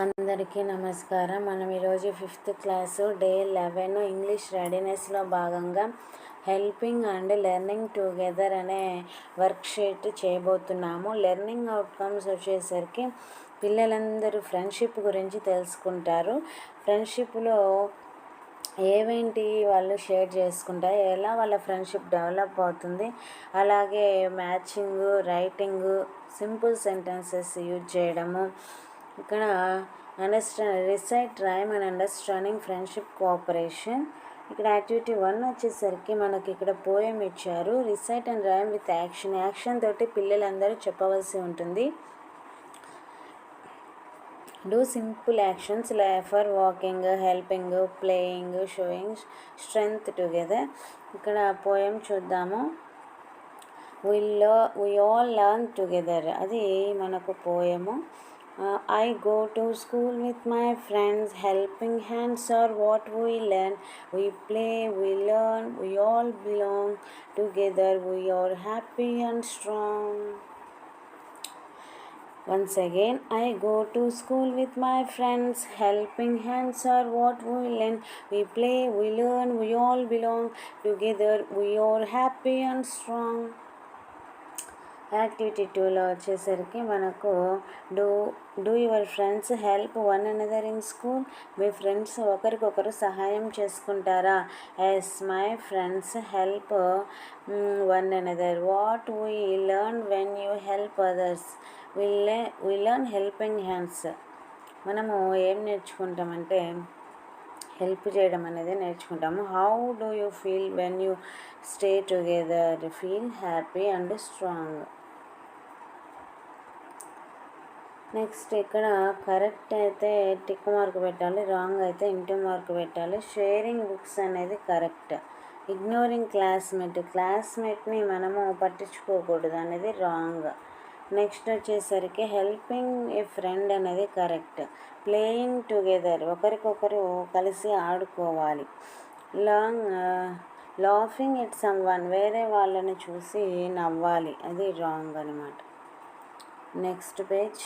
అందరికీ నమస్కారం. మనం ఈరోజు 5th క్లాసు డే 11 ఇంగ్లీష్ రెడీనెస్లో భాగంగా హెల్పింగ్ అండ్ లెర్నింగ్ టుగెదర్ అనే వర్క్షీట్ చేయబోతున్నాము. లెర్నింగ్ అవుట్కమ్స్ వచ్చేసరికి పిల్లలందరూ ఫ్రెండ్షిప్ గురించి తెలుసుకుంటారు. ఫ్రెండ్షిప్లో ఏవేంటి వాళ్ళు షేర్ చేసుకుంటారు, ఎలా వాళ్ళ ఫ్రెండ్షిప్ డెవలప్ అవుతుంది, అలాగే matching, writing, simple sentences use చేయడము, ఇక్కడ recite, rhyme and understanding friendship cooperation. ఇక్కడ యాక్టివిటీ 1 వచ్చేసరికి మనకి ఇక్కడ పోయం ఇచ్చారు. Recite and rhyme with action తోటి పిల్లలందరూ చెప్పవలసి ఉంటుంది. Do simple actions for walking, helping, playing, showing strength together. ఇక్కడ పోయం చూద్దాము. we all learn together, అది మనకు poem. I go to school with my friends, helping hands are what we learn. We play, we learn, we all belong together. We are happy and strong. Once again, I go to school with my friends, helping hands are what we learn. We play, we learn, we all belong together. We are happy and strong. Activity 2లో వచ్చేసరికి మనకు do your friends help one another in school. మీ friends ఒకరికొకరు సహాయం చేసుకుంటారా? Yes, my friends help one another. What we learn when you help others? We learn helping hands. మనము ఏం నేర్చుకుంటామంటే హెల్ప్ చేయడం అనేది నేర్చుకుంటాము. How do you feel when you stay together? Feel happy and strong. Next ఇక్కడ correct అయితే tick mark పెట్టాలి, wrong అయితే ఇంటూ మార్క్ పెట్టాలి. షేరింగ్ బుక్స్ అనేది కరెక్ట్. ఇగ్నోరింగ్ క్లాస్మేట్ని మనము పట్టించుకోకూడదు అనేది రాంగ్. నెక్స్ట్ వచ్చేసరికి హెల్పింగ్ ఏ ఫ్రెండ్ అనేది కరెక్ట్. ప్లేయింగ్ టుగెదర్, ఒకరికొకరు కలిసి ఆడుకోవాలి. లాఫింగ్ ఎట్ సమ్వన్, వేరే వాళ్ళని చూసి నవ్వాలి, అది రాంగ్ అనమాట. Next page.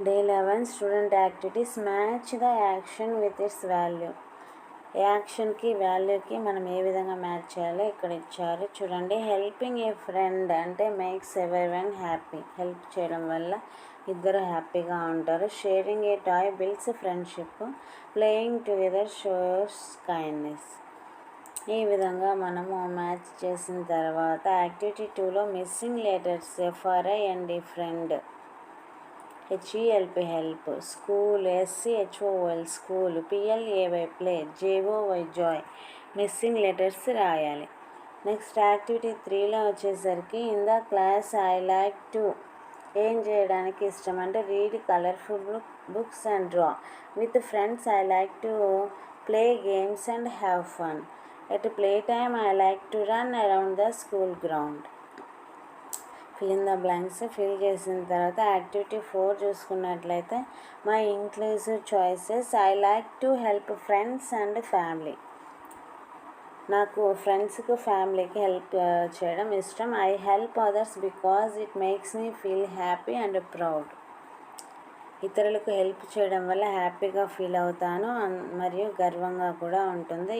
Day 11 student activities. Match the action with its value. యాక్షన్కి వాల్యూకి మనం ఏ విధంగా మ్యాచ్ చేయాలో ఇక్కడ ఇచ్చారు చూడండి. హెల్పింగ్ ఏ ఫ్రెండ్ అంటే మేక్స్ ఎవరీవన్ హ్యాపీ, హెల్ప్ చేయడం వల్ల ఇద్దరు హ్యాపీగా ఉంటారు. Sharing a toy builds friendship. Playing together shows kindness. ఈ విధంగా మనము మ్యాచ్ చేసిన తర్వాత యాక్టివిటీ 2లో missing letters. FRI and friend, HELP help, school SCHOL school, PLAY play, JOY Joy. Missing letters రాయాలి. నెక్స్ట్ యాక్టివిటీ 3లో వచ్చేసరికి in the class I like to, ఏం చేయడానికి ఇష్టం అంటే read colourful books and draw. With friends I like to play games and have fun. At play time I like to run around the school ground. Fill in the blanks fill చేసిన తర్వాత activity 4 చూసుకున్నట్లయితే my inclusive choices. I like to help friends and family, నాకు ఫ్రెండ్స్కి ఫ్యామిలీకి help చేయడం ఇష్టం. I help others because it makes me feel happy and proud, ఇతరులకు help చేయడం వల్ల హ్యాపీగా ఫీల్ అవుతాను మరియు గర్వంగా కూడా ఉంటుంది.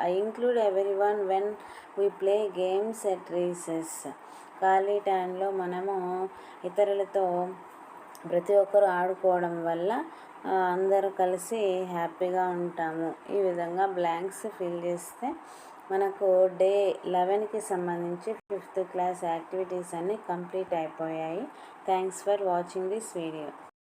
I include everyone when we play games at recess. ఖాళీ టైంలో మనము ఇతరులతో ప్రతి ఒక్కరు ఆడుకోవడం వల్ల అందరూ కలిసి హ్యాపీగా ఉంటాము. ఈ విధంగా బ్లాంక్స్ ఫిల్ చేస్తే మనకు డే 11కి సంబంధించి 5th క్లాస్ యాక్టివిటీస్ అన్నీ కంప్లీట్ అయిపోయాయి. Thanks for watching this video.